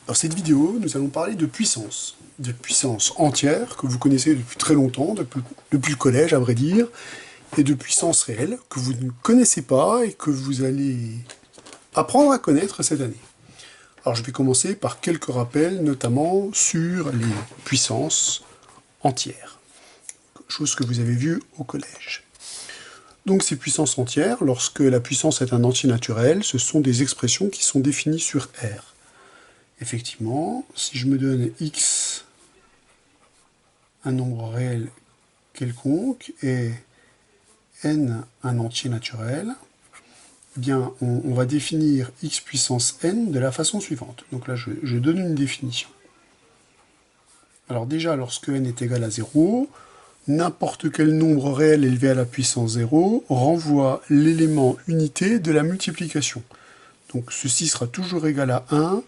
Dans cette vidéo, nous allons parler de puissance entière, que vous connaissez depuis très longtemps, depuis le collège à vrai dire, et de puissance réelle, que vous ne connaissez pas et que vous allez apprendre à connaître cette année. Alors je vais commencer par quelques rappels, notamment sur les puissances entières, chose que vous avez vue au collège. Donc ces puissances entières, lorsque la puissance est un entier naturel, ce sont des expressions qui sont définies sur R. Effectivement, si je me donne x, un nombre réel quelconque, et n, un entier naturel, eh bien, on va définir x puissance n de la façon suivante. Donc là, je donne une définition. Alors déjà, lorsque n est égal à 0, n'importe quel nombre réel élevé à la puissance 0 renvoie l'élément unité de la multiplication. Donc ceci sera toujours égal à 1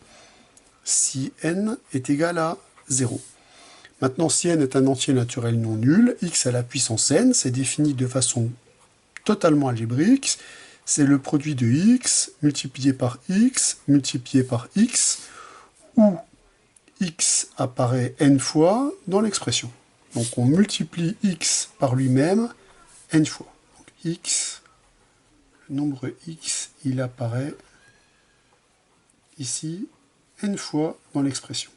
si n est égal à 0. Maintenant, si n est un entier naturel non nul, x à la puissance n, c'est défini de façon totalement algébrique. C'est le produit de x multiplié par x, où x apparaît n fois dans l'expression. Donc on multiplie x par lui-même n fois. Donc x, le nombre x, il apparaît ici n fois dans l'expression.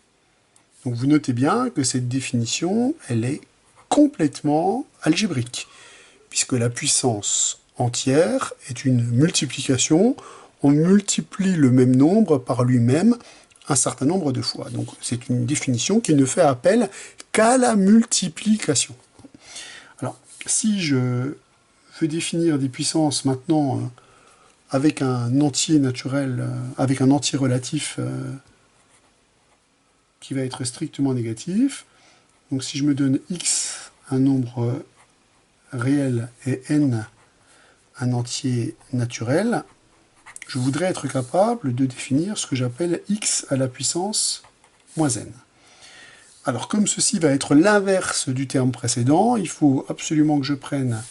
Donc vous notez bien que cette définition, elle est complètement algébrique, puisque la puissance entière est une multiplication, on multiplie le même nombre par lui-même un certain nombre de fois. Donc c'est une définition qui ne fait appel qu'à la multiplication. Alors, si je veux définir des puissances maintenant avec un entier naturel, avec un entier relatif qui va être strictement négatif, donc si je me donne x, un nombre réel, et n, un entier naturel, je voudrais être capable de définir ce que j'appelle x à la puissance moins n. Alors comme ceci va être l'inverse du terme précédent, il faut absolument que je prenne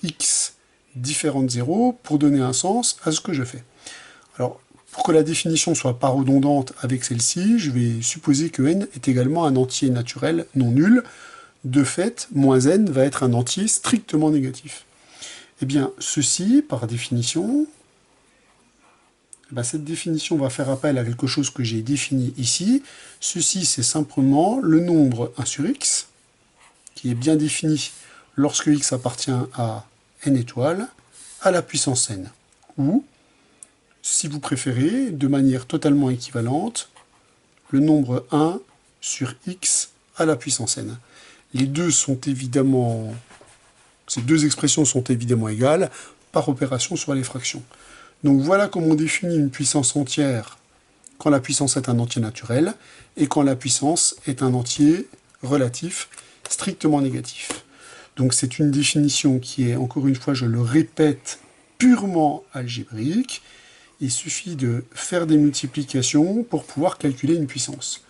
x différent de 0 pour donner un sens à ce que je fais. Alors pour que la définition ne soit pas redondante avec celle-ci, je vais supposer que n est également un entier naturel non nul. De fait, moins n va être un entier strictement négatif. Eh bien, ceci, par définition, cette définition va faire appel à quelque chose que j'ai défini ici. Ceci, c'est simplement le nombre 1 sur x, qui est bien défini lorsque x appartient à n étoiles, à la puissance n. Ou, si vous préférez, de manière totalement équivalente, le nombre 1 sur x à la puissance n. Les deux sont évidemment, ces deux expressions sont évidemment égales par opération sur les fractions. Donc voilà comment on définit une puissance entière quand la puissance est un entier naturel et quand la puissance est un entier relatif strictement négatif. Donc c'est une définition qui est, encore une fois, je le répète, purement algébrique. Il suffit de faire des multiplications pour pouvoir calculer une puissance.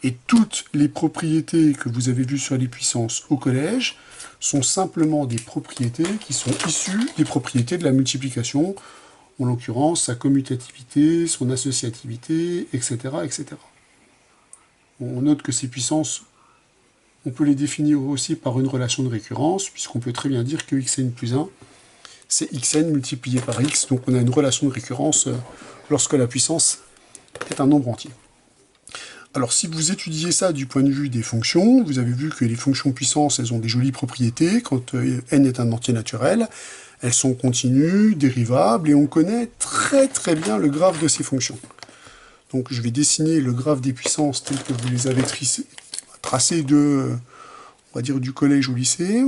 Et toutes les propriétés que vous avez vues sur les puissances au collège sont simplement des propriétés qui sont issues des propriétés de la multiplication, en l'occurrence sa commutativité, son associativité, etc., etc. On note que ces puissances, on peut les définir aussi par une relation de récurrence, puisqu'on peut très bien dire que xn plus 1, c'est xn multiplié par x, donc on a une relation de récurrence lorsque la puissance est un nombre entier. Alors si vous étudiez ça du point de vue des fonctions, vous avez vu que les fonctions puissance, elles ont des jolies propriétés. Quand n est un entier naturel, elles sont continues, dérivables, et on connaît très très bien le graphe de ces fonctions. Donc je vais dessiner le graphe des puissances tel que vous les avez tracés de, on va dire, du collège au lycée.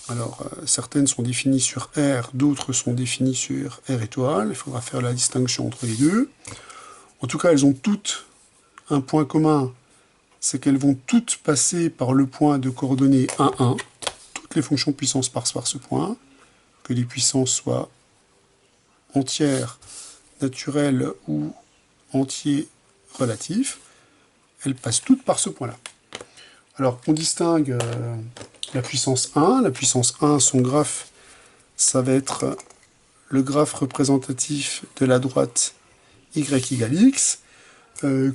Alors, certaines sont définies sur R, d'autres sont définies sur R étoile. Il faudra faire la distinction entre les deux. En tout cas, elles ont toutes un point commun, c'est qu'elles vont toutes passer par le point de coordonnées 1, 1. Toutes les fonctions puissance passent par ce point, que les puissances soient entières, naturelles ou entiers relatifs. Elles passent toutes par ce point-là. Alors, on distingue la puissance 1. La puissance 1, son graphe, ça va être le graphe représentatif de la droite y égale x.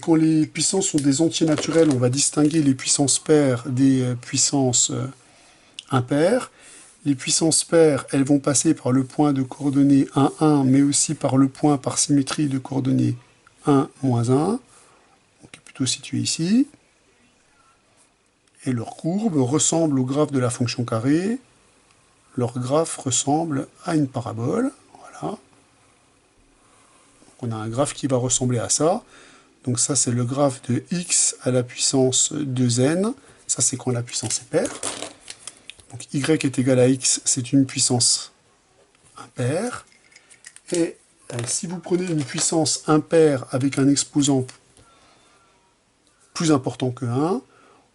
Quand les puissances sont des entiers naturels, on va distinguer les puissances paires des puissances impaires. Les puissances paires, elles vont passer par le point de coordonnées 1, 1, mais aussi par le point par symétrie de coordonnées 1, moins 1, qui est plutôt situé ici. Et leur courbe ressemble au graphe de la fonction carrée. Leur graphe ressemble à une parabole. Voilà. Donc on a un graphe qui va ressembler à ça. Donc ça, c'est le graphe de x à la puissance 2n. Ça, c'est quand la puissance est paire. Donc y est égal à x, c'est une puissance impaire. Et si vous prenez une puissance impaire avec un exposant plus important que 1,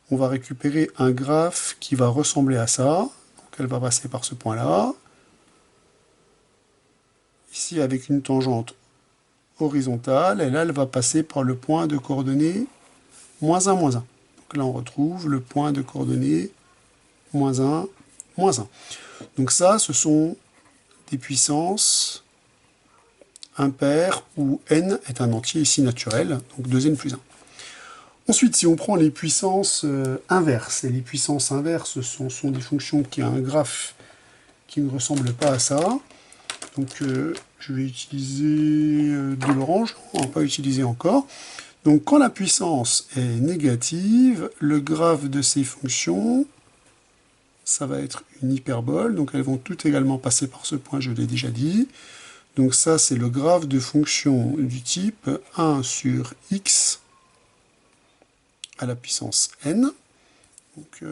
on va récupérer un graphe qui va ressembler à ça. Donc elle va passer par ce point-là. Ici, avec une tangente horizontale, et là, elle va passer par le point de coordonnées moins 1, moins 1. Donc là, on retrouve le point de coordonnées moins 1, moins 1. Donc ça, ce sont des puissances impaires où n est un entier ici naturel, donc 2n plus 1. Ensuite, si on prend les puissances inverses, et les puissances inverses sont des fonctions qui ont un graphe qui ne ressemble pas à ça. Donc je vais utiliser de l'orange, on ne va pas utiliser encore. Donc quand la puissance est négative, le graphe de ces fonctions, ça va être une hyperbole, donc elles vont toutes également passer par ce point, je l'ai déjà dit. Donc ça, c'est le graphe de fonctions du type 1 sur x à la puissance n. Donc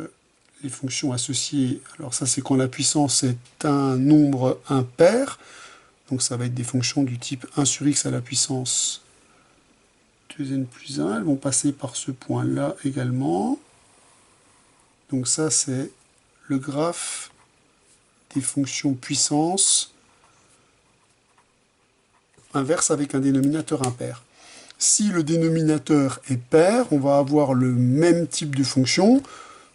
les fonctions associées, alors ça c'est quand la puissance est un nombre impair, donc ça va être des fonctions du type 1 sur x à la puissance 2n plus 1, elles vont passer par ce point-là également. Donc ça c'est le graphe des fonctions puissance inverse avec un dénominateur impair. Si le dénominateur est pair, on va avoir le même type de fonction,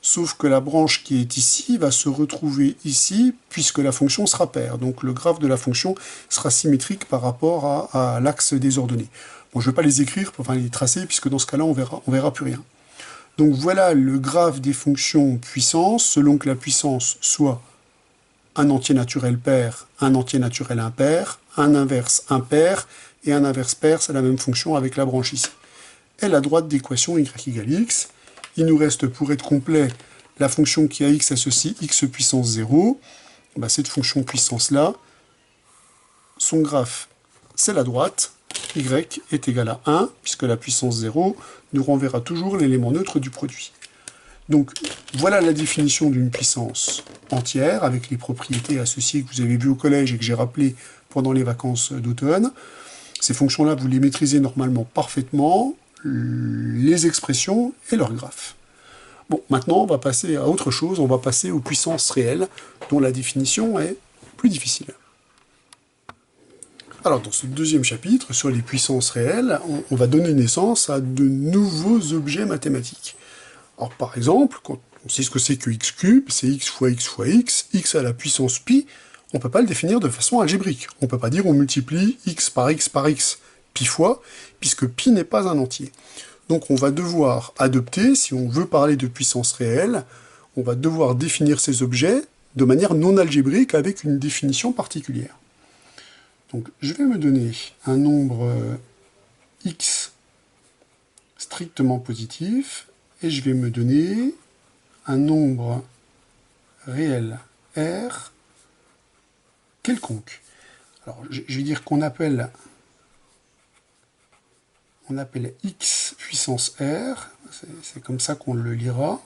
sauf que la branche qui est ici va se retrouver ici, puisque la fonction sera paire. Donc le graphe de la fonction sera symétrique par rapport à l'axe des ordonnées. Bon, je ne vais pas les écrire, enfin les tracer, puisque dans ce cas-là, on verra plus rien. Donc voilà le graphe des fonctions puissance, selon que la puissance soit un entier naturel pair, un entier naturel impair, un inverse impair, et un inverse pair, c'est la même fonction avec la branche ici. Et la droite d'équation y égale x. Il nous reste, pour être complet, la fonction qui a x associe x puissance 0. Ben, cette fonction puissance-là, son graphe, c'est la droite. Y est égal à 1, puisque la puissance 0 nous renverra toujours l'élément neutre du produit. Donc, voilà la définition d'une puissance entière, avec les propriétés associées que vous avez vues au collège et que j'ai rappelées pendant les vacances d'automne. Ces fonctions-là, vous les maîtrisez normalement parfaitement, les expressions et leurs graphes. Bon, maintenant, on va passer à autre chose, on va passer aux puissances réelles, dont la définition est plus difficile. Alors, dans ce deuxième chapitre, sur les puissances réelles, on va donner naissance à de nouveaux objets mathématiques. Alors, par exemple, quand on sait ce que c'est que x cube, c'est x fois x à la puissance pi, on ne peut pas le définir de façon algébrique. On ne peut pas dire on multiplie x, pi fois, puisque pi n'est pas un entier. Donc on va devoir adopter, si on veut parler de puissance réelle, on va devoir définir ces objets de manière non algébrique avec une définition particulière. Donc je vais me donner un nombre x strictement positif, et je vais me donner un nombre réel R quelconque. Alors, je vais dire qu'on appelle x puissance R, c'est comme ça qu'on le lira.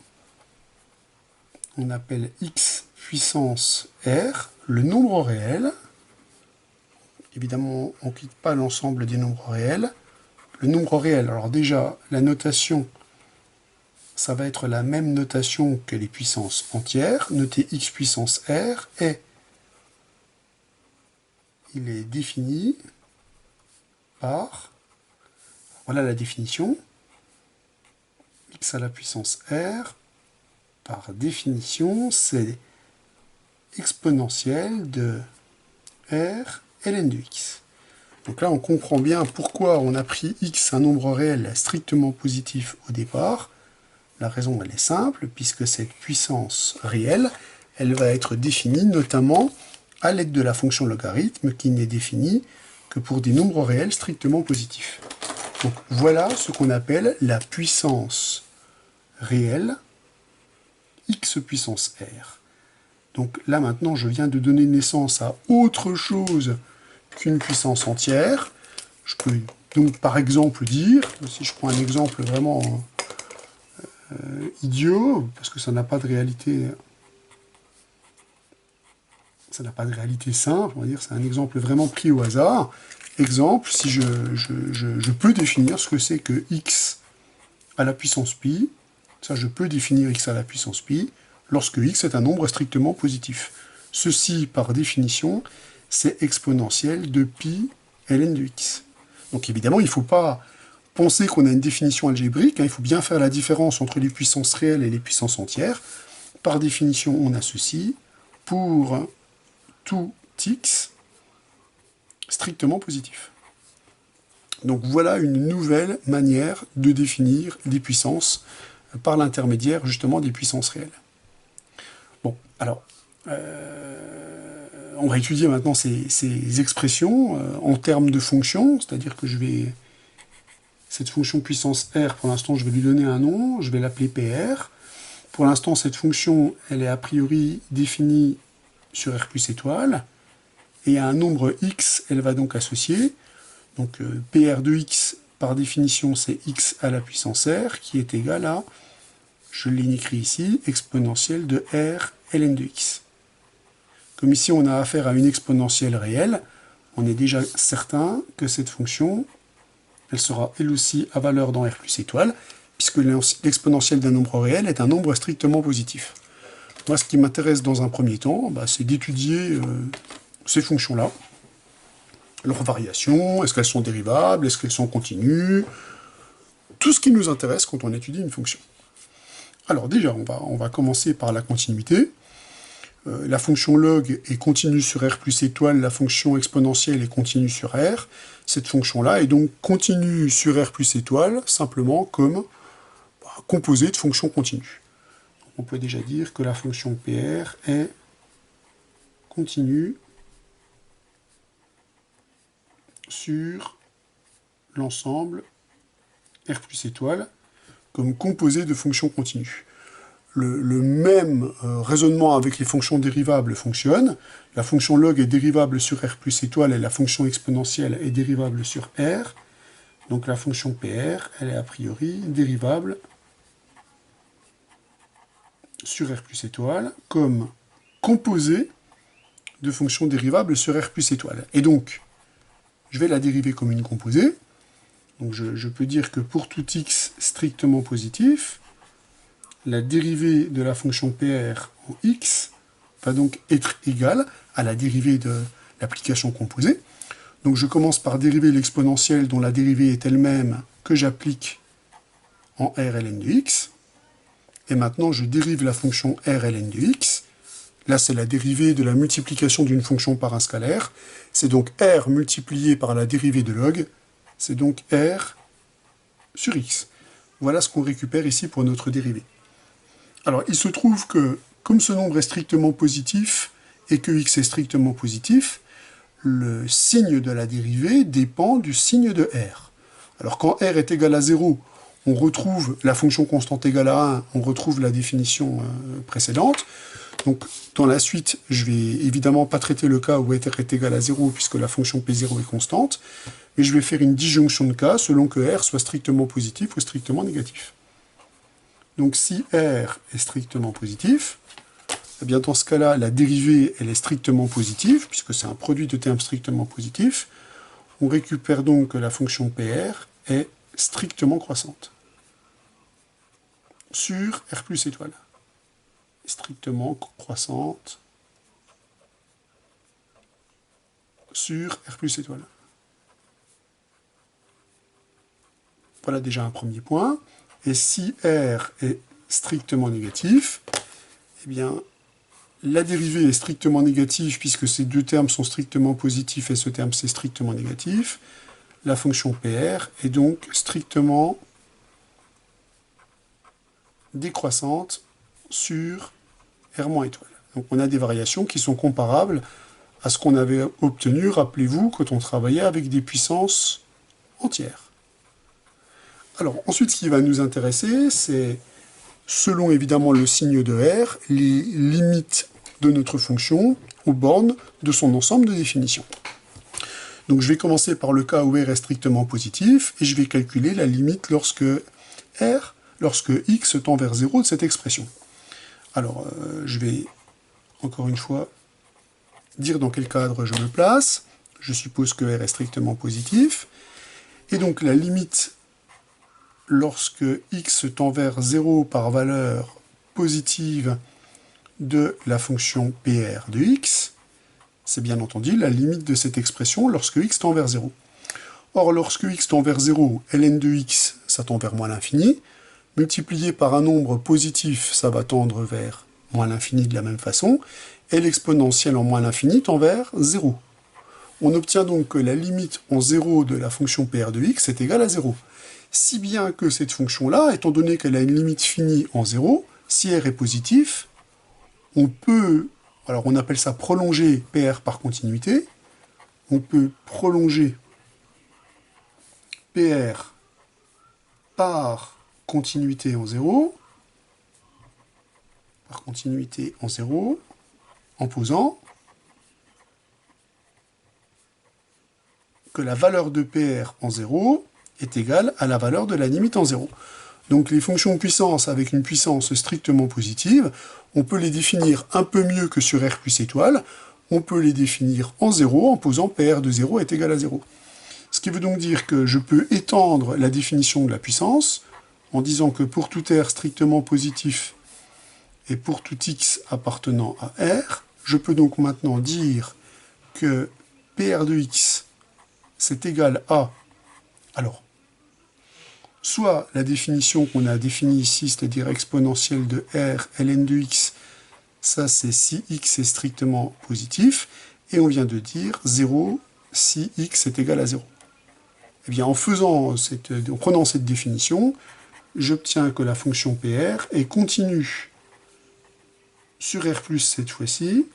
On appelle x puissance R le nombre réel. Évidemment, on ne quitte pas l'ensemble des nombres réels. Le nombre réel, alors déjà, la notation, ça va être la même notation que les puissances entières. Notez x puissance R et il est défini par, voilà la définition, x à la puissance R, par définition, c'est exponentielle de R ln de x. Donc là, on comprend bien pourquoi on a pris x, un nombre réel strictement positif au départ. La raison, elle est simple, puisque cette puissance réelle, elle va être définie notamment à l'aide de la fonction logarithme, qui n'est définie que pour des nombres réels strictement positifs. Donc voilà ce qu'on appelle la puissance réelle x puissance r. Donc là maintenant, je viens de donner naissance à autre chose qu'une puissance entière. Je peux donc par exemple dire, si je prends un exemple vraiment idiot, parce que ça n'a pas de réalité, simple, on va dire, c'est un exemple vraiment pris au hasard. Exemple, si je peux définir ce que c'est que x à la puissance pi, ça je peux définir x à la puissance pi, lorsque x est un nombre strictement positif. Ceci, par définition, c'est exponentiel de pi ln de x. Donc évidemment, il ne faut pas penser qu'on a une définition algébrique, il faut bien faire la différence entre les puissances réelles et les puissances entières. Par définition, on a ceci, pour tout x strictement positif. Donc voilà une nouvelle manière de définir les puissances par l'intermédiaire justement des puissances réelles. Bon, alors, on va étudier maintenant ces expressions en termes de fonctions, c'est-à-dire que cette fonction puissance r, pour l'instant, je vais lui donner un nom, je vais l'appeler PR. Pour l'instant, cette fonction, elle est a priori définie sur r plus étoile, et à un nombre x, elle va donc associer. Donc PR de x, par définition, c'est x à la puissance r, qui est égal à, je l'ai écrit ici, exponentielle de r ln de x. Comme ici, on a affaire à une exponentielle réelle, on est déjà certain que cette fonction, elle sera elle aussi à valeur dans r plus étoile, puisque l'exponentielle d'un nombre réel est un nombre strictement positif. Moi, ce qui m'intéresse dans un premier temps, c'est d'étudier ces fonctions-là, leurs variations, est-ce qu'elles sont dérivables, est-ce qu'elles sont continues, tout ce qui nous intéresse quand on étudie une fonction. Alors déjà, on va commencer par la continuité. La fonction log est continue sur r plus étoile, la fonction exponentielle est continue sur r. Cette fonction-là est donc continue sur r plus étoile, simplement comme composée de fonctions continues. On peut déjà dire que la fonction PR est continue sur l'ensemble r plus étoile comme composée de fonctions continues. Le même raisonnement avec les fonctions dérivables fonctionne. La fonction log est dérivable sur r plus étoile et la fonction exponentielle est dérivable sur r. Donc la fonction PR, elle est a priori dérivable sur r plus étoile comme composée de fonctions dérivables sur r plus étoile. Et donc, je vais la dériver comme une composée. Donc je peux dire que pour tout x strictement positif, la dérivée de la fonction PR en x va donc être égale à la dérivée de l'application composée. Donc je commence par dériver l'exponentielle dont la dérivée est elle-même que j'applique en r ln de x. Et maintenant je dérive la fonction r ln de x. Là c'est la dérivée de la multiplication d'une fonction par un scalaire. C'est donc r multiplié par la dérivée de log. C'est donc r sur x. Voilà ce qu'on récupère ici pour notre dérivée. Alors, il se trouve que, comme ce nombre est strictement positif et que x est strictement positif, le signe de la dérivée dépend du signe de r. Alors, quand r est égal à 0, on retrouve la fonction constante égale à 1, on retrouve la définition précédente. Donc, dans la suite, je vais évidemment pas traiter le cas où r est égal à 0, puisque la fonction P0 est constante, mais je vais faire une disjonction de cas selon que r soit strictement positif ou strictement négatif. Donc si r est strictement positif, eh bien dans ce cas-là, la dérivée elle est strictement positive, puisque c'est un produit de termes strictement positifs. On récupère donc que la fonction PR est strictement croissante sur r plus étoile. Strictement croissante sur r plus étoile. Voilà déjà un premier point. Et si R est strictement négatif, eh bien, La dérivée est strictement négative puisque ces deux termes sont strictement positifs et ce terme c'est strictement négatif. La fonction PR est donc strictement décroissante sur R- étoile. Donc on a des variations qui sont comparables à ce qu'on avait obtenu, rappelez-vous, quand on travaillait avec des puissances entières. Alors ensuite, ce qui va nous intéresser, c'est, selon évidemment le signe de R, les limites de notre fonction aux bornes de son ensemble de définition. Donc je vais commencer par le cas où R est strictement positif, et je vais calculer la limite lorsque x tend vers 0 de cette expression. Alors, je vais, encore une fois, dire dans quel cadre je me place. Je suppose que R est strictement positif. Et donc la limite lorsque x tend vers 0 par valeur positive de la fonction PR de x, c'est bien entendu la limite de cette expression lorsque x tend vers 0. Or, lorsque x tend vers 0, ln de x, ça tend vers moins l'infini. Multiplié par un nombre positif, ça va tendre vers moins l'infini de la même façon. Et l'exponentielle en moins l'infini tend vers 0. On obtient donc que la limite en 0 de la fonction PR de x est égale à 0. Si bien que cette fonction-là, étant donné qu'elle a une limite finie en 0, si R est positif, on peut, alors on appelle ça prolonger PR par continuité, on peut prolonger PR par continuité en 0, en posant que la valeur de PR en 0 est égale à la valeur de la limite en 0. Donc les fonctions puissance avec une puissance strictement positive, on peut les définir un peu mieux que sur R plus étoile, on peut les définir en 0 en posant PR de 0 est égal à 0. Ce qui veut donc dire que je peux étendre la définition de la puissance en disant que pour tout R strictement positif et pour tout X appartenant à R, je peux donc maintenant dire que PR de X c'est égal à, alors, soit la définition qu'on a définie ici, c'est-à-dire exponentielle de R, ln de x, ça c'est si x est strictement positif, et on vient de dire 0 si x est égal à 0. Eh bien, en prenant cette définition, j'obtiens que la fonction PR est continue sur R plus cette fois-ci,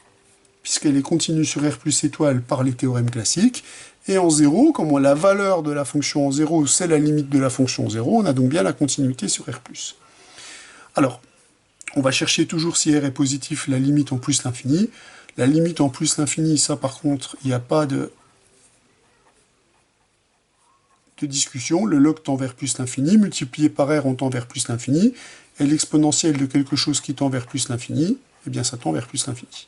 puisqu'elle est continue sur R plus étoile par les théorèmes classiques, et en 0, comme la valeur de la fonction en 0, c'est la limite de la fonction 0, on a donc bien la continuité sur R+. Alors, on va chercher toujours si R est positif, la limite en plus l'infini. La limite en plus l'infini, ça par contre, il n'y a pas de discussion. Le log tend vers plus l'infini, multiplié par R, on tend vers plus l'infini, et l'exponentielle de quelque chose qui tend vers plus l'infini, eh bien ça tend vers plus l'infini.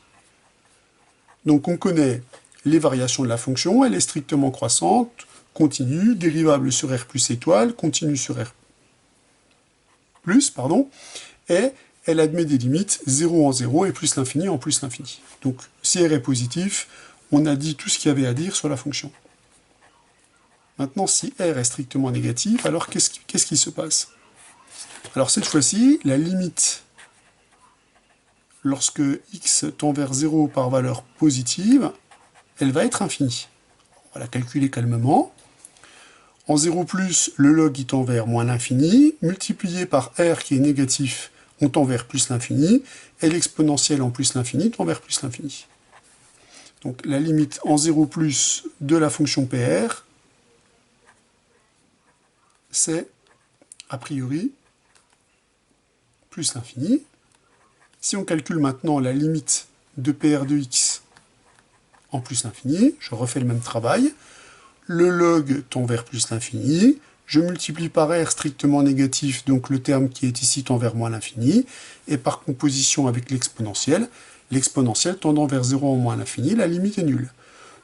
Donc on connaît les variations de la fonction, elle est strictement croissante, continue, dérivable sur R plus étoile, continue sur R plus, et elle admet des limites 0 en 0 et plus l'infini en plus l'infini. Donc si R est positif, on a dit tout ce qu'il y avait à dire sur la fonction. Maintenant, si R est strictement négatif, alors qu'est-ce qui se passe? Alors cette fois-ci, la limite lorsque x tend vers 0 par valeur positive, elle va être infinie. On va la calculer calmement. En 0+, le log il tend vers moins l'infini, multiplié par r qui est négatif, on tend vers plus l'infini, et l'exponentielle en plus l'infini tend vers plus l'infini. Donc la limite en 0+ de la fonction PR, c'est a priori plus l'infini. Si on calcule maintenant la limite de PR de x en plus l'infini, je refais le même travail, le log tend vers plus l'infini, je multiplie par r strictement négatif, donc le terme qui est ici tend vers moins l'infini, et par composition avec l'exponentielle tendant vers 0 en moins l'infini, la limite est nulle.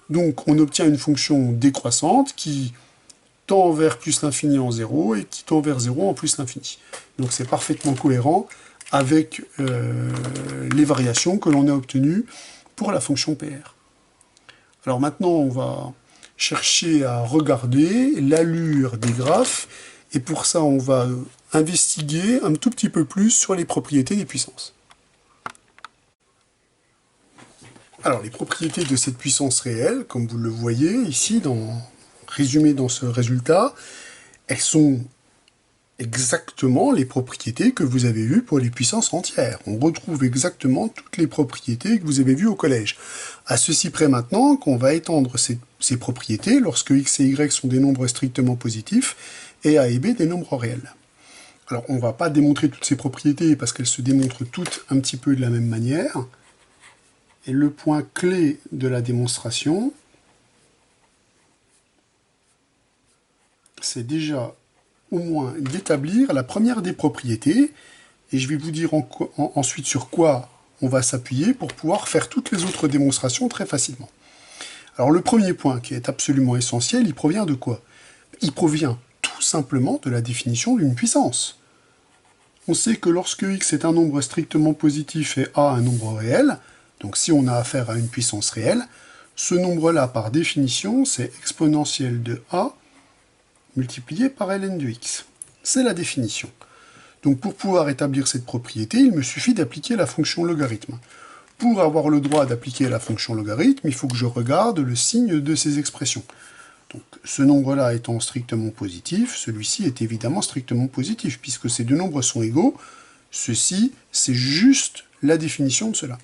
Donc on obtient une fonction décroissante qui tend vers plus l'infini en 0 et qui tend vers 0 en plus l'infini. Donc c'est parfaitement cohérent avec les variations que l'on a obtenues pour la fonction PR. Alors maintenant, on va chercher à regarder l'allure des graphes, et pour ça, on va investiguer un tout petit peu plus sur les propriétés des puissances. Alors, les propriétés de cette puissance réelle, comme vous le voyez ici, résumées dans ce résultat, elles sont exactement les propriétés que vous avez vues pour les puissances entières. On retrouve exactement toutes les propriétés que vous avez vues au collège. À ceci près maintenant qu'on va étendre ces propriétés lorsque x et y sont des nombres strictement positifs et a et b des nombres réels. Alors, on ne va pas démontrer toutes ces propriétés parce qu'elles se démontrent toutes un petit peu de la même manière. Et le point clé de la démonstration, c'est déjà au moins d'établir la première des propriétés, et je vais vous dire ensuite sur quoi on va s'appuyer pour pouvoir faire toutes les autres démonstrations très facilement. Alors le premier point, qui est absolument essentiel, il provient de quoi? Il provient tout simplement de la définition d'une puissance. On sait que lorsque x est un nombre strictement positif et a un nombre réel, donc si on a affaire à une puissance réelle, ce nombre-là, par définition, c'est exponentielle de a multiplié par ln de x. C'est la définition. Donc pour pouvoir établir cette propriété, il me suffit d'appliquer la fonction logarithme. Pour avoir le droit d'appliquer la fonction logarithme, il faut que je regarde le signe de ces expressions. Donc ce nombre-là étant strictement positif, celui-ci est évidemment strictement positif, puisque ces deux nombres sont égaux. Ceci, c'est juste la définition de cela.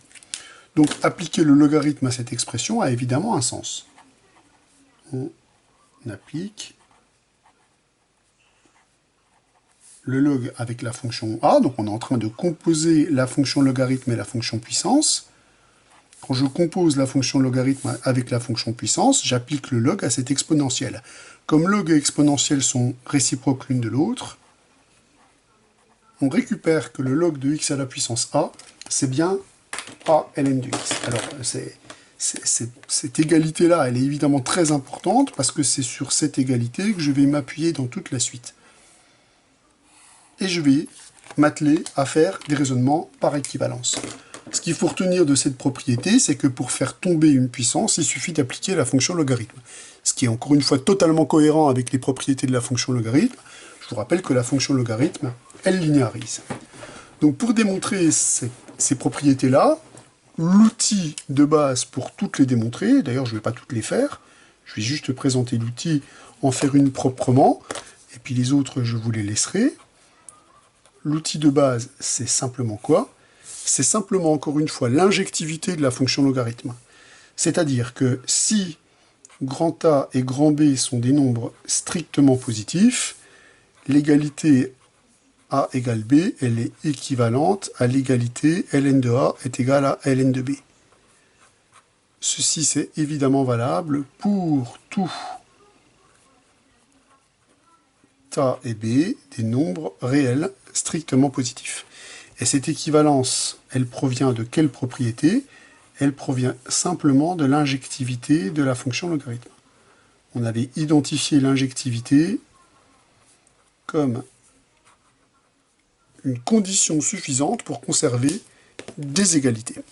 Donc appliquer le logarithme à cette expression a évidemment un sens. On applique le log avec la fonction a, donc on est en train de composer la fonction logarithme et la fonction puissance. Quand je compose la fonction logarithme avec la fonction puissance, j'applique le log à cette exponentielle. Comme log et exponentielle sont réciproques l'une de l'autre, on récupère que le log de x à la puissance a, c'est bien a ln de x. Alors, cette égalité-là, elle est évidemment très importante, parce que c'est sur cette égalité que je vais m'appuyer dans toute la suite. Et je vais m'atteler à faire des raisonnements par équivalence. Ce qu'il faut retenir de cette propriété, c'est que pour faire tomber une puissance, il suffit d'appliquer la fonction logarithme. Ce qui est encore une fois totalement cohérent avec les propriétés de la fonction logarithme. Je vous rappelle que la fonction logarithme, elle linéarise. Donc pour démontrer ces propriétés-là, l'outil de base pour toutes les démontrer, d'ailleurs je ne vais pas toutes les faire, je vais juste présenter l'outil, en faire une proprement, et puis les autres je vous les laisserai. L'outil de base, c'est simplement quoi? C'est simplement, encore une fois, l'injectivité de la fonction logarithme. C'est-à-dire que si grand A et grand B sont des nombres strictement positifs, l'égalité A égale B, elle est équivalente à l'égalité ln de A est égale à ln de B. Ceci, c'est évidemment valable pour tout A et B, des nombres réels strictement positifs. Et cette équivalence, elle provient de quelle propriété? Elle provient simplement de l'injectivité de la fonction logarithme. On avait identifié l'injectivité comme une condition suffisante pour conserver des égalités.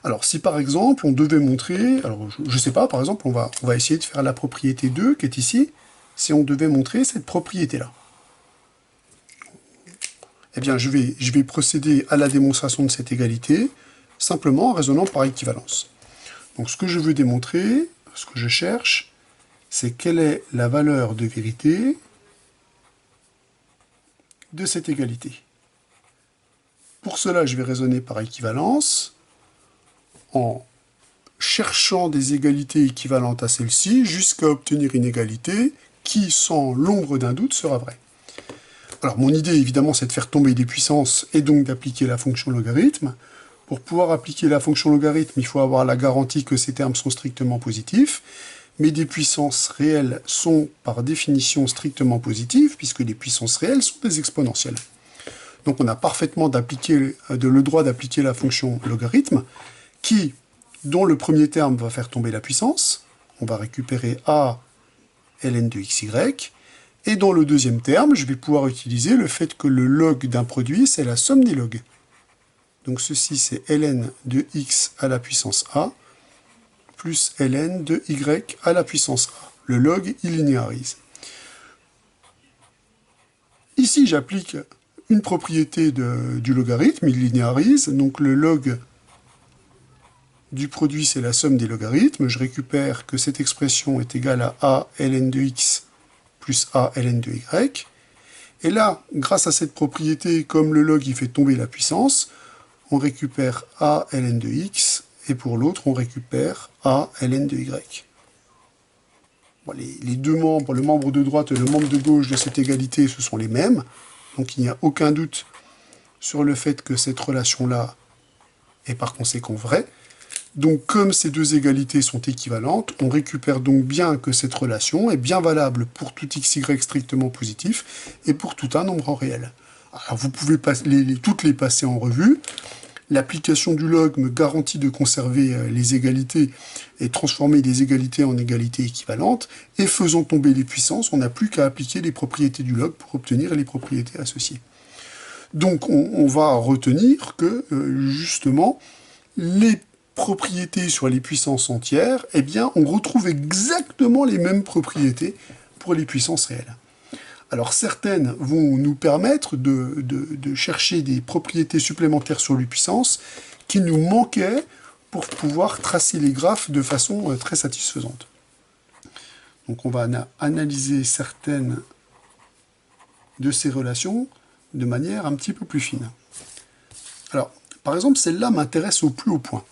Alors si par exemple on devait montrer, alors je ne sais pas, par exemple on va essayer de faire la propriété 2 qui est ici, si on devait montrer cette propriété-là. Eh bien, je vais procéder à la démonstration de cette égalité, simplement en raisonnant par équivalence. Donc, ce que je veux démontrer, ce que je cherche, c'est quelle est la valeur de vérité de cette égalité. Pour cela, je vais raisonner par équivalence, en cherchant des égalités équivalentes à celle-ci, jusqu'à obtenir une égalité qui, sans l'ombre d'un doute, sera vraie. Alors mon idée évidemment c'est de faire tomber des puissances et donc d'appliquer la fonction logarithme. Pour pouvoir appliquer la fonction logarithme, il faut avoir la garantie que ces termes sont strictement positifs, mais des puissances réelles sont par définition strictement positives, puisque les puissances réelles sont des exponentielles. Donc on a parfaitement le droit d'appliquer la fonction logarithme, dont le premier terme va faire tomber la puissance, on va récupérer a ln de xy, et dans le deuxième terme, je vais pouvoir utiliser le fait que le log d'un produit, c'est la somme des logs. Donc ceci, c'est ln de x à la puissance a, plus ln de y à la puissance a. Le log, il linéarise. Ici, j'applique une propriété du logarithme, il linéarise, donc le log du produit, c'est la somme des logarithmes. Je récupère que cette expression est égale à a ln de x plus a ln de y. Et là, grâce à cette propriété, comme le log il fait tomber la puissance, on récupère a ln de x, et pour l'autre, on récupère a ln de y. Bon, les deux membres, le membre de droite et le membre de gauche de cette égalité, ce sont les mêmes. Donc il n'y a aucun doute sur le fait que cette relation-là est par conséquent vraie. Donc comme ces deux égalités sont équivalentes, on récupère donc bien que cette relation est bien valable pour tout xy strictement positif et pour tout un nombre réel. Alors vous pouvez toutes les passer en revue. L'application du log me garantit de conserver les égalités et transformer des égalités en égalités équivalentes. Et faisant tomber les puissances, on n'a plus qu'à appliquer les propriétés du log pour obtenir les propriétés associées. Donc on va retenir que, justement, les propriétés sur les puissances entières, eh bien, on retrouve exactement les mêmes propriétés pour les puissances réelles. Alors certaines vont nous permettre de chercher des propriétés supplémentaires sur les puissances qui nous manquaient pour pouvoir tracer les graphes de façon très satisfaisante. Donc on va analyser certaines de ces relations de manière un petit peu plus fine. Alors, par exemple, celle-là m'intéresse au plus haut point.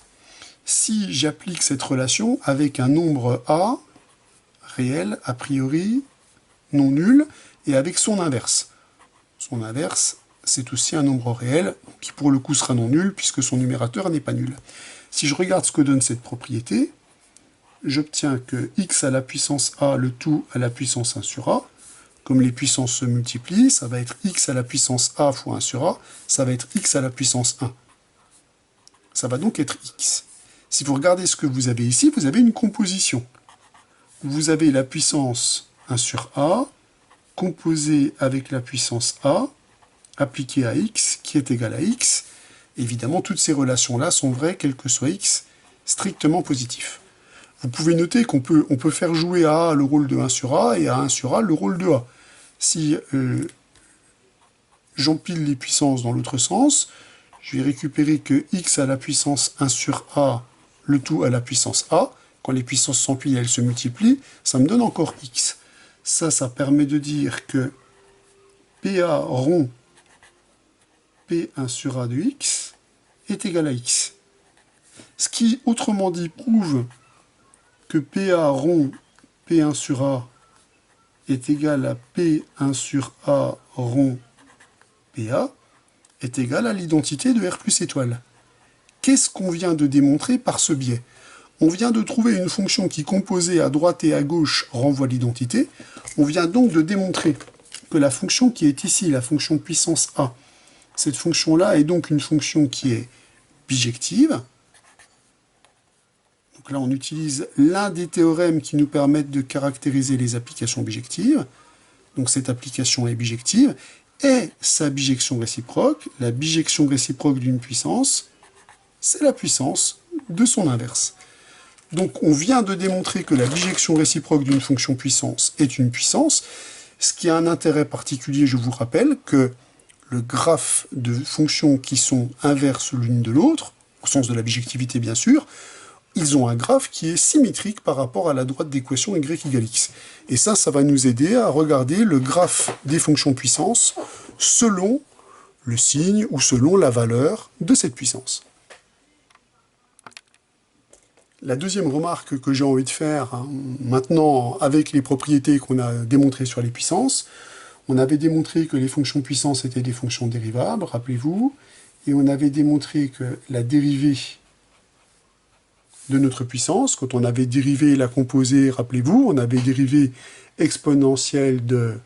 Si j'applique cette relation avec un nombre A, réel, a priori, non nul, et avec son inverse. Son inverse, c'est aussi un nombre réel, qui pour le coup sera non nul, puisque son numérateur n'est pas nul. Si je regarde ce que donne cette propriété, j'obtiens que x à la puissance a, le tout à la puissance 1 sur a, comme les puissances se multiplient, ça va être x à la puissance a fois 1 sur a, ça va être x à la puissance 1. Ça va donc être x. Si vous regardez ce que vous avez ici, vous avez une composition. Vous avez la puissance 1 sur a, composée avec la puissance a, appliquée à x, qui est égal à x. Évidemment, toutes ces relations-là sont vraies, quel que soit x, strictement positif. Vous pouvez noter qu'on peut faire jouer à a le rôle de 1 sur a, et à 1 sur a le rôle de a. Si j'empile les puissances dans l'autre sens, je vais récupérer que x à la puissance 1 sur a, le tout à la puissance a. Quand les puissances s'empilent, elles se multiplient, ça me donne encore x. Ça permet de dire que PA rond P1 sur A de x est égal à x. Ce qui, autrement dit, prouve que PA rond P1 sur A est égal à P1 sur A rond PA est égal à l'identité de R plus étoile. Qu'est-ce qu'on vient de démontrer par ce biais? On vient de trouver une fonction qui, composée à droite et à gauche, renvoie l'identité. On vient donc de démontrer que la fonction qui est ici, la fonction puissance A, cette fonction-là est donc une fonction qui est bijective. Donc là, on utilise l'un des théorèmes qui nous permettent de caractériser les applications bijectives. Donc cette application est bijective. Et sa bijection réciproque, la bijection réciproque d'une puissance, c'est la puissance de son inverse. Donc on vient de démontrer que la bijection réciproque d'une fonction puissance est une puissance, ce qui a un intérêt particulier, je vous rappelle, que le graphe de fonctions qui sont inverses l'une de l'autre, au sens de la bijectivité bien sûr, ils ont un graphe qui est symétrique par rapport à la droite d'équation y égale x. Et ça va nous aider à regarder le graphe des fonctions puissance selon le signe ou selon la valeur de cette puissance. La deuxième remarque que j'ai envie de faire, maintenant, avec les propriétés qu'on a démontrées sur les puissances, on avait démontré que les fonctions puissances étaient des fonctions dérivables, rappelez-vous, et on avait démontré que la dérivée de notre puissance, quand on avait dérivé la composée, rappelez-vous, on avait dérivé exponentielle de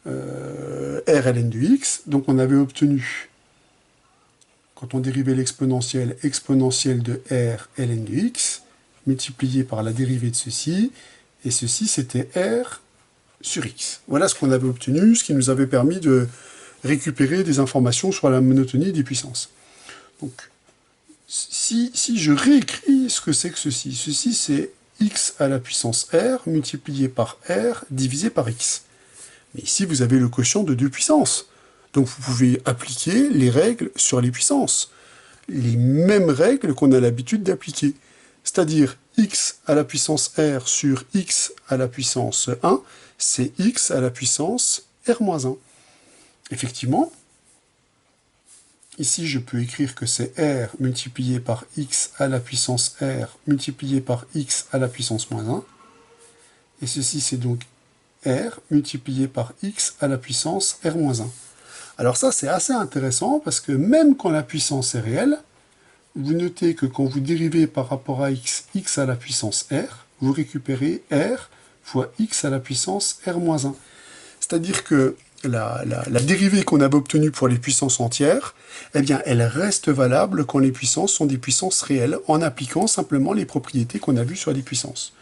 r ln de x, donc on avait obtenu, quand on dérivait l'exponentielle, exponentielle de r ln de x, multiplié par la dérivée de ceci, et ceci c'était r sur x. Voilà ce qu'on avait obtenu, ce qui nous avait permis de récupérer des informations sur la monotonie des puissances. Donc, si je réécris ce que c'est que ceci c'est x à la puissance r multiplié par r divisé par x. Mais ici vous avez le quotient de deux puissances. Donc vous pouvez appliquer les règles sur les puissances. les mêmes règles qu'on a l'habitude d'appliquer. C'est-à-dire x à la puissance r sur x à la puissance 1, c'est x à la puissance r-1. Effectivement, ici je peux écrire que c'est r multiplié par x à la puissance r multiplié par x à la puissance moins 1. Et ceci c'est donc r multiplié par x à la puissance r-1. Alors ça c'est assez intéressant parce que même quand la puissance est réelle, vous notez que quand vous dérivez par rapport à x, x à la puissance r, vous récupérez r fois x à la puissance r-1. C'est-à-dire que la dérivée qu'on avait obtenue pour les puissances entières, eh bien, elle reste valable quand les puissances sont des puissances réelles, en appliquant simplement les propriétés qu'on a vues sur les puissances.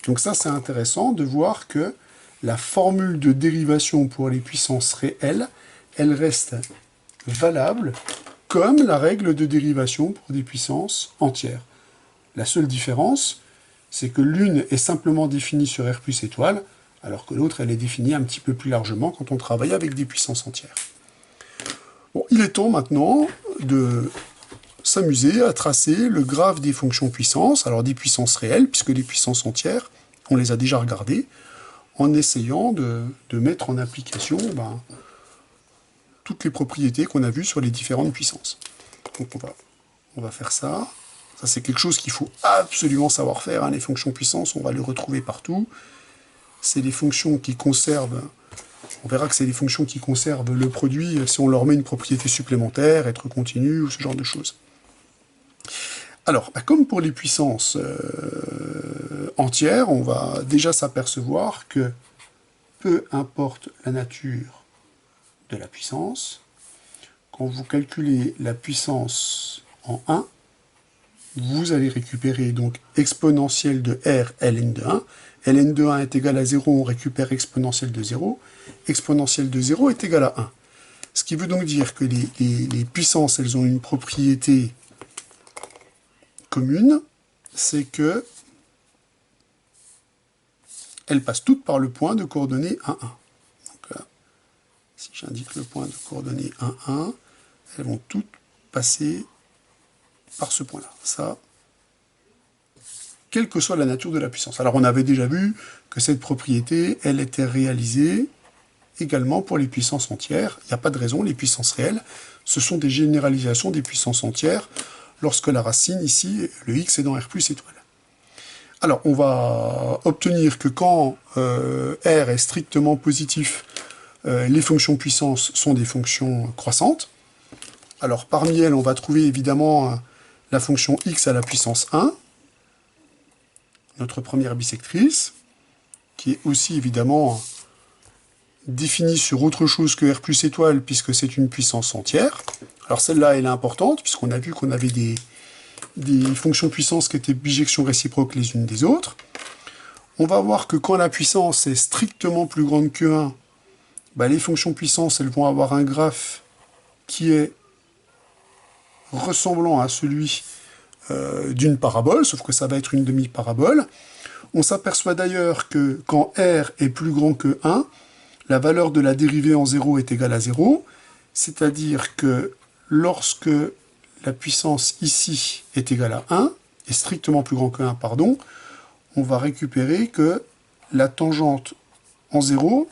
Donc ça, c'est intéressant de voir que la formule de dérivation pour les puissances réelles, elle reste valable comme la règle de dérivation pour des puissances entières. La seule différence, c'est que l'une est simplement définie sur R plus étoile, alors que l'autre, elle est définie un petit peu plus largement quand on travaille avec des puissances entières. Bon, il est temps maintenant de s'amuser à tracer le graphe des fonctions puissance, alors des puissances réelles, puisque les puissances entières, on les a déjà regardées, en essayant de mettre en application toutes les propriétés qu'on a vues sur les différentes puissances. Donc on va faire ça. Ça, c'est quelque chose qu'il faut absolument savoir faire, hein. Les fonctions puissance, on va les retrouver partout. C'est des fonctions qui conservent, on verra que c'est des fonctions qui conservent le produit si on leur met une propriété supplémentaire, être continu, ou ce genre de choses. Alors, comme pour les puissances entières, on va déjà s'apercevoir que peu importe la nature de la puissance, quand vous calculez la puissance en 1, vous allez récupérer donc exponentielle de r ln de 1. ln de 1 est égal à 0, on récupère exponentielle de 0. Exponentielle de 0 est égal à 1. Ce qui veut donc dire que les puissances, elles ont une propriété commune, c'est que elles passent toutes par le point de coordonnées 1, 1. Donc là, si j'indique le point de coordonnées 1, 1, elles vont toutes passer par ce point-là. Ça, quelle que soit la nature de la puissance. Alors on avait déjà vu que cette propriété, elle était réalisée également pour les puissances entières. Il n'y a pas de raison, les puissances réelles, ce sont des généralisations des puissances entières lorsque la racine, ici, le x est dans R plus étoile. Alors on va obtenir que quand R est strictement positif, les fonctions puissance sont des fonctions croissantes. Alors parmi elles, on va trouver évidemment la fonction x à la puissance 1, notre première bisectrice, qui est aussi évidemment définie sur autre chose que R plus étoile, puisque c'est une puissance entière. Alors celle-là, elle est importante, puisqu'on a vu qu'on avait des fonctions puissance qui étaient bijections réciproques les unes des autres. On va voir que quand la puissance est strictement plus grande que 1, les fonctions puissance, elles vont avoir un graphe qui est ressemblant à celui d'une parabole, sauf que ça va être une demi-parabole. On s'aperçoit d'ailleurs que quand R est plus grand que 1, la valeur de la dérivée en 0 est égale à 0, c'est-à-dire que lorsque la puissance ici est égale à 1, est strictement plus grand que 1, pardon, on va récupérer que la tangente en 0,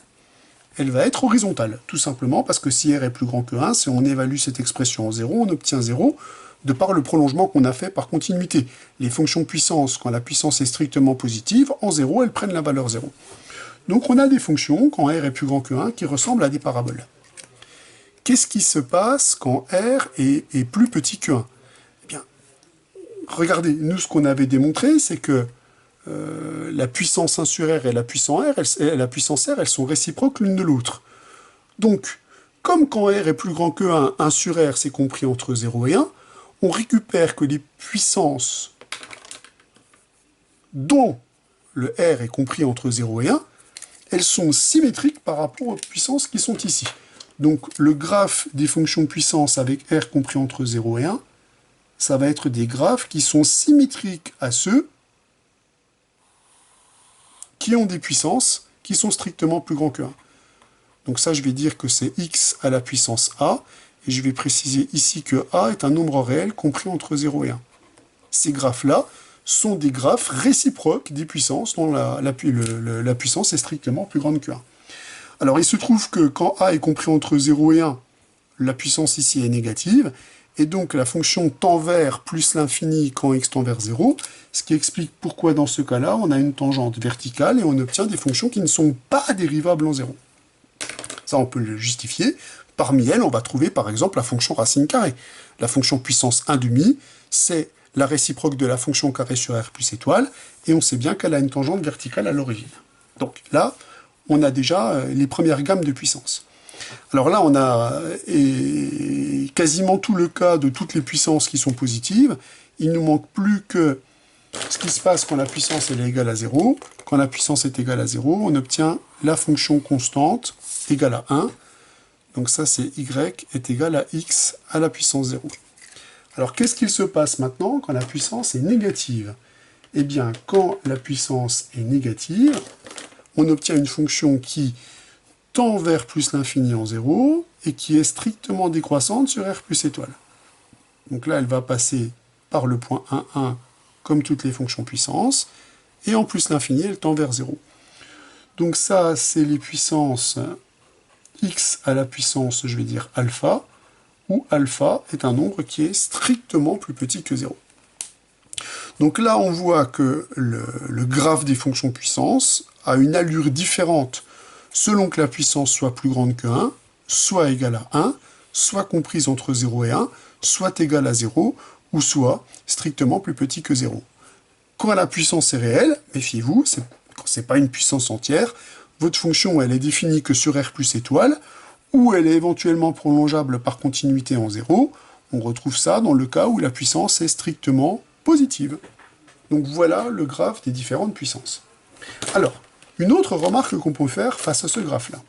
elle va être horizontale, tout simplement parce que si R est plus grand que 1, si on évalue cette expression en 0, on obtient 0, de par le prolongement qu'on a fait par continuité. Les fonctions puissance, quand la puissance est strictement positive, en 0, elles prennent la valeur 0. Donc on a des fonctions, quand R est plus grand que 1, qui ressemblent à des paraboles. Qu'est-ce qui se passe quand R est plus petit que 1? Eh bien, regardez, nous ce qu'on avait démontré, c'est que la puissance 1 sur R et la puissance R, elles sont réciproques l'une de l'autre. Donc, comme quand R est plus grand que 1, 1 sur R c'est compris entre 0 et 1, on récupère que les puissances dont le R est compris entre 0 et 1, elles sont symétriques par rapport aux puissances qui sont ici. Donc le graphe des fonctions puissance avec R compris entre 0 et 1, ça va être des graphes qui sont symétriques à ceux qui ont des puissances qui sont strictement plus grands que 1. Donc ça, je vais dire que c'est x à la puissance a, Et je vais préciser ici que A est un nombre réel compris entre 0 et 1. Ces graphes-là sont des graphes réciproques des puissances dont la puissance est strictement plus grande que 1. Alors il se trouve que quand A est compris entre 0 et 1, la puissance ici est négative, et donc la fonction tend vers plus l'infini quand x tend vers 0, ce qui explique pourquoi dans ce cas-là, on a une tangente verticale et on obtient des fonctions qui ne sont pas dérivables en 0. Ça, on peut le justifier. Parmi elles, on va trouver par exemple la fonction racine carrée. La fonction puissance 1/2, c'est la réciproque de la fonction carrée sur r plus étoile, et on sait bien qu'elle a une tangente verticale à l'origine. Donc là, on a déjà les premières gammes de puissance. Alors là, on a quasiment tout le cas de toutes les puissances qui sont positives. Il ne nous manque plus que ce qui se passe quand la puissance est égale à 0. Quand la puissance est égale à 0, on obtient la fonction constante égale à 1. Donc ça, c'est y est égal à x à la puissance 0. Alors, qu'est-ce qu'il se passe maintenant quand la puissance est négative? Eh bien, quand la puissance est négative, on obtient une fonction qui tend vers plus l'infini en 0 et qui est strictement décroissante sur r plus étoile. Donc là, elle va passer par le point 1, 1, comme toutes les fonctions puissance, et en plus l'infini, elle tend vers 0. Donc ça, c'est les puissances x à la puissance, je vais dire alpha, où alpha est un nombre qui est strictement plus petit que 0. Donc là, on voit que le graphe des fonctions puissance a une allure différente selon que la puissance soit plus grande que 1, soit égale à 1, soit comprise entre 0 et 1, soit égale à 0, ou soit strictement plus petit que 0. Quand la puissance est réelle, méfiez-vous, quand ce n'est pas une puissance entière, votre fonction elle est définie que sur r plus étoile, ou elle est éventuellement prolongeable par continuité en 0. On retrouve ça dans le cas où la puissance est strictement positive. Donc voilà le graphe des différentes puissances. Alors, une autre remarque qu'on peut faire face à ce graphe-là.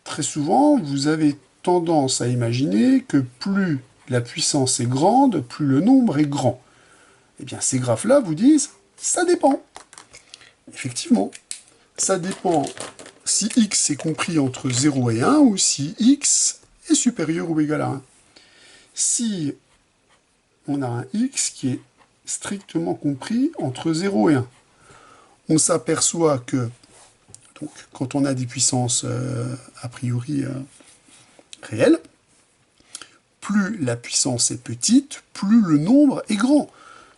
Très souvent, vous avez tendance à imaginer que plus la puissance est grande, plus le nombre est grand. Eh bien, ces graphes-là vous disent, ça dépend. Effectivement, ça dépend si x est compris entre 0 et 1 ou si x est supérieur ou égal à 1. Si on a un x qui est strictement compris entre 0 et 1, on s'aperçoit que donc, quand on a des puissances a priori réelles, plus la puissance est petite, plus le nombre est grand.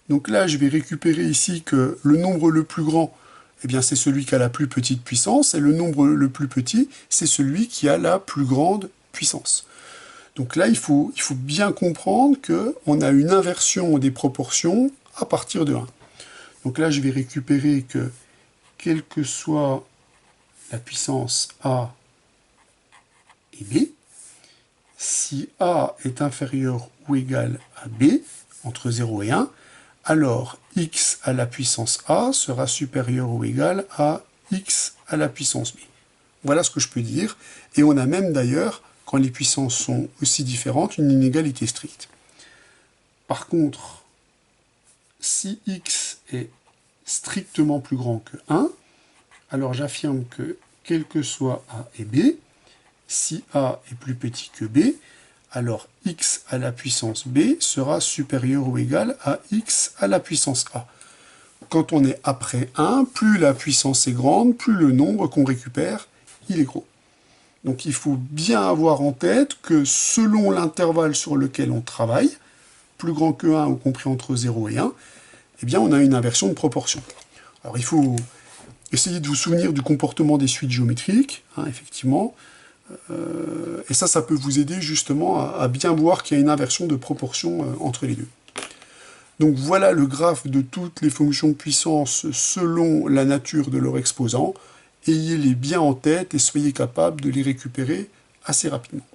Donc là, je vais récupérer ici que le nombre le plus grand, eh bien, c'est celui qui a la plus petite puissance, et le nombre le plus petit, c'est celui qui a la plus grande puissance. Donc là, il faut bien comprendre qu'on a une inversion des proportions à partir de 1. Donc là, je vais récupérer que, quelle que soit la puissance A et B, si A est inférieur ou égal à B, entre 0 et 1, alors x à la puissance A sera supérieur ou égal à x à la puissance B. Voilà ce que je peux dire. Et on a même d'ailleurs, quand les puissances sont aussi différentes, une inégalité stricte. Par contre, si x est strictement plus grand que 1, alors j'affirme que, quel que soit A et B, si A est plus petit que B, alors x à la puissance B sera supérieur ou égal à x à la puissance A. Quand on est après 1, plus la puissance est grande, plus le nombre qu'on récupère, il est gros. Donc il faut bien avoir en tête que selon l'intervalle sur lequel on travaille, plus grand que 1 ou compris entre 0 et 1, eh bien on a une inversion de proportion. Alors il faut essayer de vous souvenir du comportement des suites géométriques, effectivement, et ça peut vous aider justement à bien voir qu'il y a une inversion de proportion entre les deux. Donc voilà le graphe de toutes les fonctions de puissance selon la nature de leur exposant. Ayez-les bien en tête et soyez capable de les récupérer assez rapidement.